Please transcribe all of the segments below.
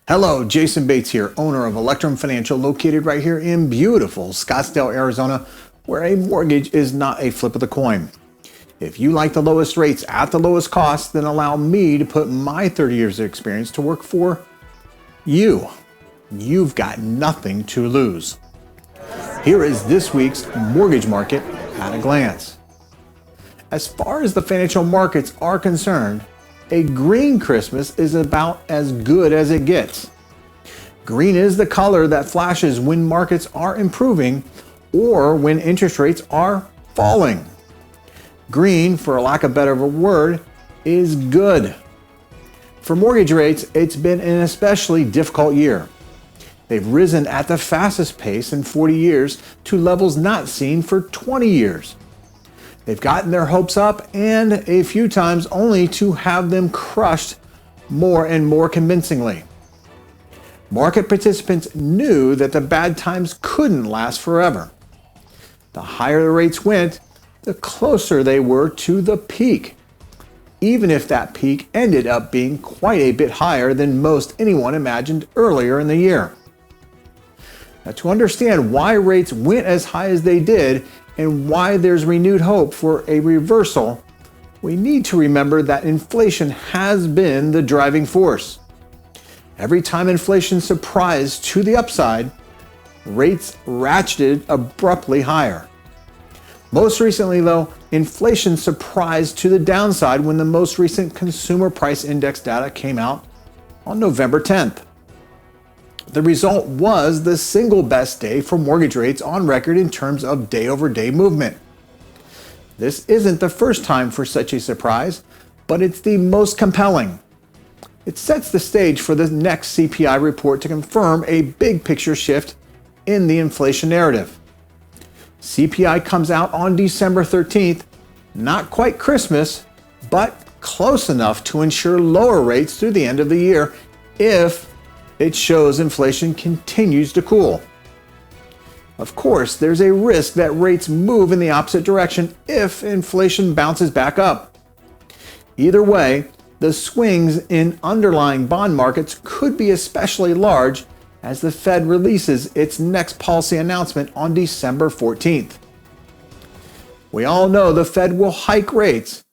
Hello, Jason Bates here, owner of Electrum Financial, located right here in beautiful Scottsdale, Arizona, where a mortgage is not a flip of the coin. If you like the lowest rates at the lowest cost, then allow me to put my 30 years of experience to work for you. You've got nothing to lose. Here is this week's mortgage market at a glance. As far as the financial markets are concerned, a green Christmas is about as good as it gets. Green is the color that flashes when markets are improving or when interest rates are falling. Green, for lack of a better word, is good. For mortgage rates, it's been an especially difficult year. They've risen at the fastest pace in 40 years to levels not seen for 20 years. They've gotten their hopes up and a few times only to have them crushed more and more convincingly. Market participants knew that the bad times couldn't last forever. The higher the rates went, the closer they were to the peak, even if that peak ended up being quite a bit higher than most anyone imagined earlier in the year. Now, to understand why rates went as high as they did and why there's renewed hope for a reversal, we need to remember that inflation has been the driving force. Every time inflation surprised to the upside, rates ratcheted abruptly higher. Most recently, though, inflation surprised to the downside when the most recent consumer price index data came out on November 10th. The result was the single best day for mortgage rates on record in terms of day-over-day movement. This isn't the first time for such a surprise, but it's the most compelling. It sets the stage for the next CPI report to confirm a big picture shift in the inflation narrative. CPI comes out on December 13th, not quite Christmas, but close enough to ensure lower rates through the end of the year if it shows inflation continues to cool. Of course, there's a risk that rates move in the opposite direction if inflation bounces back up. Either way, the swings in underlying bond markets could be especially large as the Fed releases its next policy announcement on December 14th. We all know the Fed will hike rates,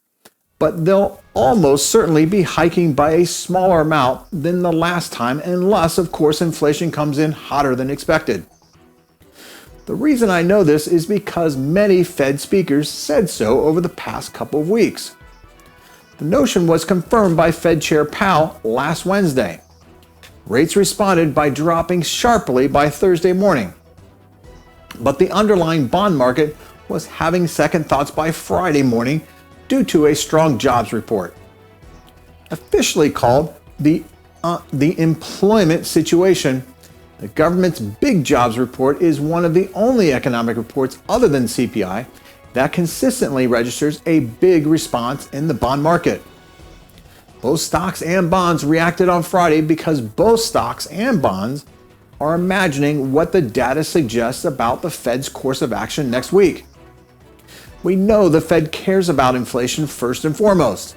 but they'll almost certainly be hiking by a smaller amount than the last time, unless, of course, inflation comes in hotter than expected. The reason I know this is because many Fed speakers said so over the past couple of weeks. The notion was confirmed by Fed Chair Powell last Wednesday. Rates responded by dropping sharply by Thursday morning, but the underlying bond market was having second thoughts by Friday morning due to a strong jobs report. Officially called the employment situation, the government's big jobs report is one of the only economic reports other than CPI that consistently registers a big response in the bond market. Both stocks and bonds reacted on Friday because both stocks and bonds are imagining what the data suggests about the Fed's course of action next week. We know the Fed cares about inflation first and foremost,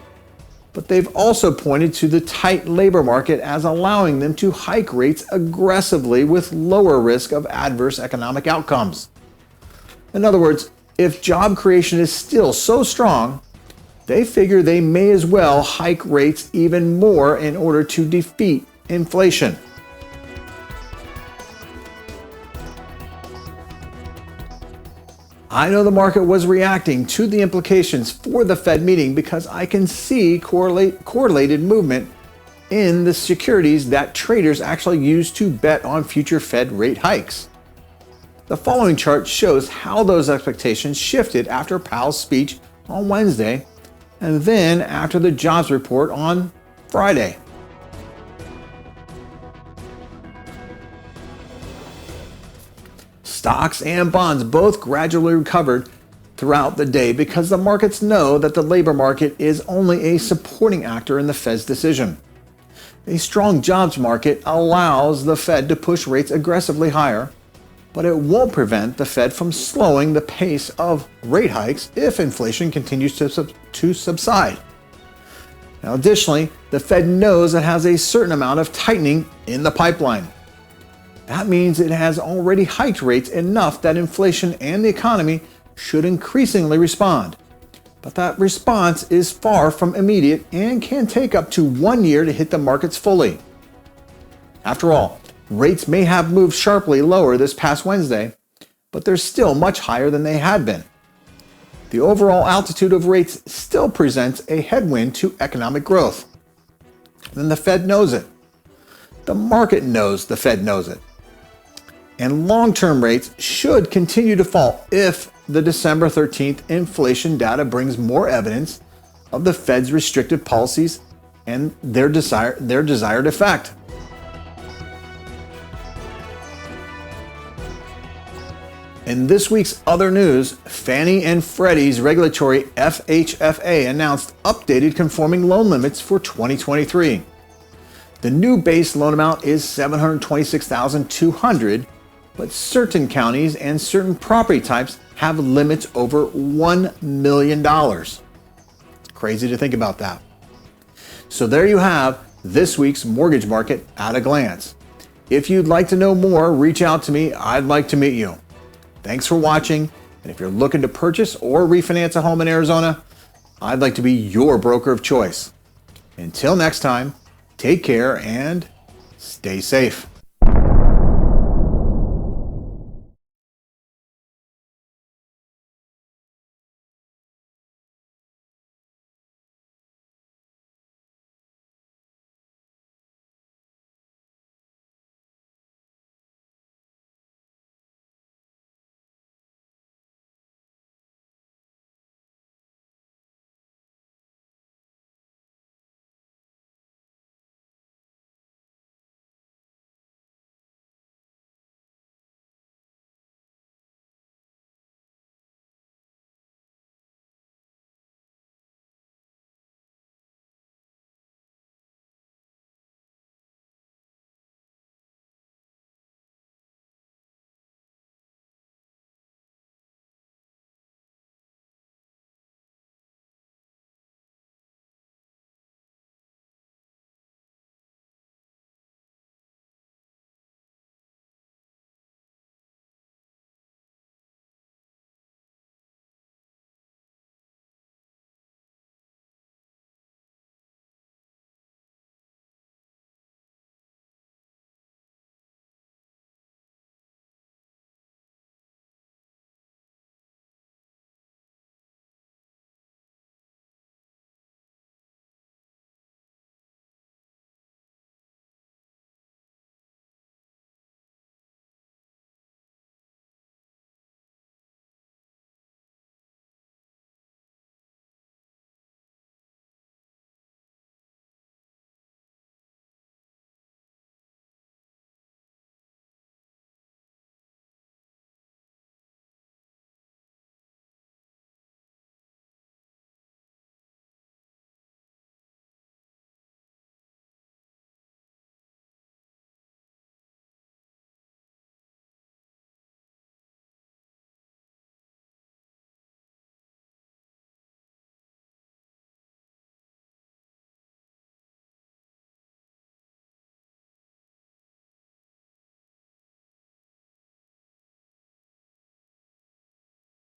but they've also pointed to the tight labor market as allowing them to hike rates aggressively with lower risk of adverse economic outcomes. In other words, if job creation is still so strong, they figure they may as well hike rates even more in order to defeat inflation. I know the market was reacting to the implications for the Fed meeting because I can see correlated movement in the securities that traders actually use to bet on future Fed rate hikes. The following chart shows how those expectations shifted after Powell's speech on Wednesday and then after the jobs report on Friday. Stocks and bonds both gradually recovered throughout the day because the markets know that the labor market is only a supporting actor in the Fed's decision. A strong jobs market allows the Fed to push rates aggressively higher, but it won't prevent the Fed from slowing the pace of rate hikes if inflation continues to subside. Now, additionally, the Fed knows it has a certain amount of tightening in the pipeline. That means it has already hiked rates enough that inflation and the economy should increasingly respond. But that response is far from immediate and can take up to 1 year to hit the markets fully. After all, rates may have moved sharply lower this past Wednesday, but they're still much higher than they had been. The overall altitude of rates still presents a headwind to economic growth. And the Fed knows it. The market knows the Fed knows it. And long-term rates should continue to fall if the December 13th inflation data brings more evidence of the Fed's restrictive policies and their desired effect. In this week's other news, Fannie and Freddie's regulatory FHFA announced updated conforming loan limits for 2023. The new base loan amount is $726,200, but certain counties and certain property types have limits over $1 million. Crazy to think about that. So there you have this week's mortgage market at a glance. If you'd like to know more, reach out to me. I'd like to meet you. Thanks for watching, and if you're looking to purchase or refinance a home in Arizona, I'd like to be your broker of choice. Until next time, take care and stay safe.